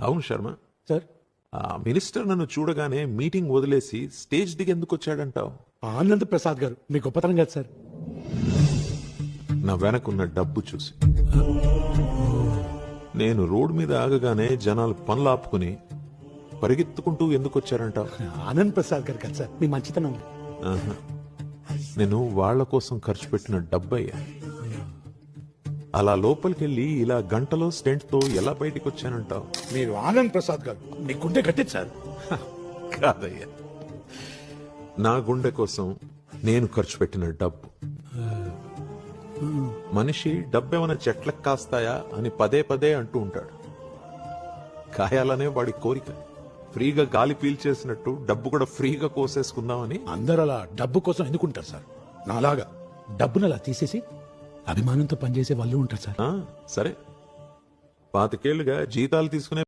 అవును శర్మ, సార్, ఆ మినిస్టర్ నన్ను చూడగానే మీటింగ్ వదిలేసి స్టేజ్ దిగి ఎందుకు వచ్చాడంటావు? ఆనంద్ ప్రసాద్ గారు మీ గొప్పతనం కాదు సార్. నా వెనకున్న డబ్బు చూసి. నేను రోడ్ మీద ఆగగానే జనాలు పనులు ఆపుకుని పరిగెత్తుకుంటూ ఎందుకు వచ్చారంటావు? ఆనంద్ ప్రసాద్ గారు కాదు సార్, మీ మంచితనం. ఆహా. నేను వాళ్ల కోసం ఖర్చు పెట్టిన డబ్బయ్యా. అలా లోపలికెళ్ళి ఇలా గంటలో స్టెంట్ తో ఎలా బయటికి వచ్చానంటావు? మీరు ఆనంద్ ప్రసాద్ గారు, మీ గుండె కట్టింది సార్. కాదయ్యా, నా గుండె కోసం నేను ఖర్చు పెట్టిన డబ్బు. మనిషి డబ్బేమైనా చెట్లకు కాస్తాయా అని పదే పదే అంటూ ఉంటాడు. కాయాలనే వాడి కోరిక. ఫ్రీగా గాలి పీల్చేసినట్టు డబ్బు కూడా ఫ్రీగా కోసేసుకుందామని. అందరు అలా డబ్బు కోసం ఎందుకుంటారు సార్? నాలాగా డబ్బును అలా తీసేసి అభిమానంతో పనిచేసే వాళ్ళు ఉంటారు సార్. సరే, 25 ఏళ్లుగా జీతాలు తీసుకునే